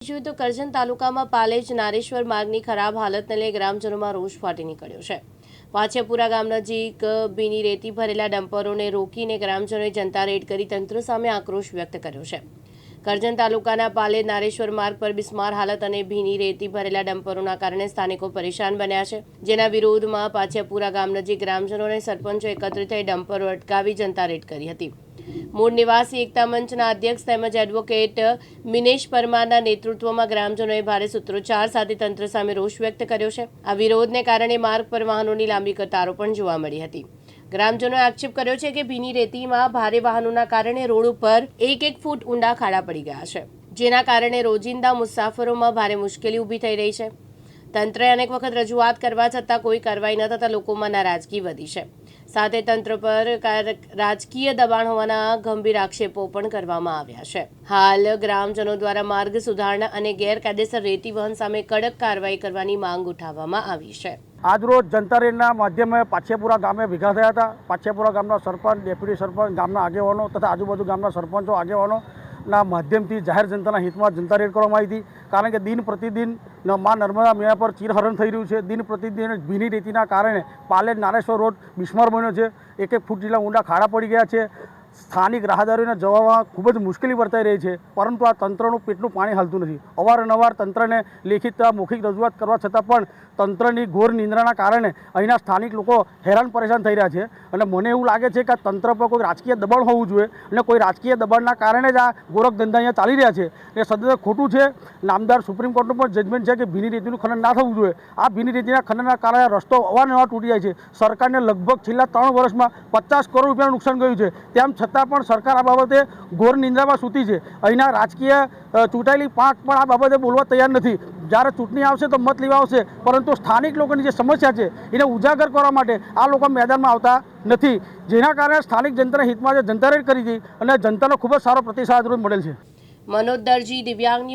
જોઈએ તો કરજણ તાલુકામાં પાલેજ નારેશ્વર માર્ગની ખરાબ હાલતને લઈ ગ્રામજનોમાં રોષ ફાટી નીકળ્યો છે। વાછેપુરા ગામ નજીક ભીની રેતી ભરેલા ડમ્પરોને રોકીને ગ્રામજનોએ જનતા રેડ કરી તંત્ર સામે આક્રોશ વ્યક્ત કર્યો છે। કરજણ તાલુકાના પાલેજ નારેશ્વર માર્ગ પર બિસ્માર હાલત અને ભીની રેતી ભરેલા ડમ્પરોના કારણે સ્થાનિકો પરેશાન બન્યા છે, જેના વિરોધમાં પાછેપુરા ગામ નજીક ગ્રામજનો અને સરપંચો એકત્રિત થઈ ડમ્પરો અટકાવી જનતા રેડ કરી હતી। મૂળ નિવાસી એકતા મંચના અધ્યક્ષ તેમજ એડવોકેટ મિનેશ પરમારના નેતૃત્વમાં ગ્રામજનોએ ભારે સૂત્રોચ્ચાર સાથે તંત્ર સામે રોષ વ્યક્ત કર્યો છે। આ વિરોધને કારણે માર્ગ પર વાહનોની લાંબી કતારો પણ જોવા મળી હતી। ગ્રામજનોએ આક્ષેપ કર્યો છે કે ભીની રેતીમાં ભારે વાહનોના કારણે રોડ ઉપર 1-1 ફૂટ ઊંડા ખાડા પડી ગયા છે, જેના કારણે રોજિંદા મુસાફરોમાં ભારે મુશ્કેલી ઊભી થઈ રહી છે। તંત્રએ અનેક વખત રજૂઆત કરવા છતાં કોઈ કાર્યવાહી ન થતાં લોકોમાં નારાજગી વધી છે। સાથે તંત્ર પર રાજકીય દબાણ હોવાના ગંભીર આક્ષેપો પણ કરવામાં આવ્યા છે। હાલ ગ્રામજનો દ્વારા માર્ગ સુધારણા અને ગેરકાયદેસર રેતી વહન સામે કડક કાર્યવાહી કરવાની માંગ ઉઠાવવામાં આવી છે। આજરોજ જનતા રેડના માધ્યમે પાછેપુરા ગામે ભેગા થયા હતા। પાછેપુરા ગામના સરપંચ, ડેપ્યુટી સરપંચ, ગામના આગેવાનો તથા આજુબાજુ ગામના સરપંચો આગેવાનોના માધ્યમથી જાહેર જનતાના હિતમાં જનતા રેડ કરવામાં આવી હતી। કારણ કે દિન પ્રતિદિન માં નર્મદા મેળા પર ચીરહરણ થઈ રહ્યું છે। દિન પ્રતિદિન ભીની રેતીના કારણે પાલેજ નારેશ્વર રોડ બિસ્માર બન્યો છે। 1-1 ફૂટ જેટલા ઊંડા ખાડા પડી ગયા છે। સ્થાનિક રાહદારીઓને જવામાં ખૂબ જ મુશ્કેલી વર્તાઈ રહી છે, પરંતુ આ તંત્રનું પેટનું પાણી હાલતું નથી। અવારનવાર તંત્રને લેખિત મૌખિક રજૂઆત કરવા છતાં પણ તંત્રની ઘોર નિંદ્રાના કારણે અહીંના સ્થાનિક લોકો હેરાન પરેશાન થઈ રહ્યા છે। અને મને એવું લાગે છે કે આ તંત્ર પર કોઈ રાજકીય દબાણ હોવું જોઈએ અને કોઈ રાજકીય દબાણના કારણે જ આ ગોરખ ધંધા અહીંયા ચાલી રહ્યા છે। એ સદંતર ખોટું છે। નામદાર સુપ્રીમ કોર્ટનું પણ જજમેન્ટ છે કે ભીની રેતીનું ખનન ના થવું જોઈએ। આ ભીની રેતીના ખનનના કારણે રસ્તો અવારનવાર તૂટી જાય છે। સરકારને લગભગ છેલ્લા 3 વર્ષમાં 50 કરોડ રૂપિયાનું નુકસાન ગયું છે, તેમ છતાં પણ સરકાર આ બાબતે ઘોર નિંદ્રામાં સૂતી છે। અહીંના રાજકીય ચૂંટાયેલી પાંખ પણ આ બાબતે બોલવા તૈયાર નથી। જ્યારે ચૂંટણી આવશે તો મત લેવા આવશે, પરંતુ સ્થાનિક લોકોની જે સમસ્યા છે એને ઉજાગર કરવા માટે આ લોકો મેદાનમાં આવતા નથી, જેના કારણે સ્થાનિક જનતાના હિતમાં જે જનતા રેડ કરી હતી અને જનતાનો ખૂબ જ સારો પ્રતિસાદ મળેલ છે। મનોજ દરજી, દિવ્યાંગ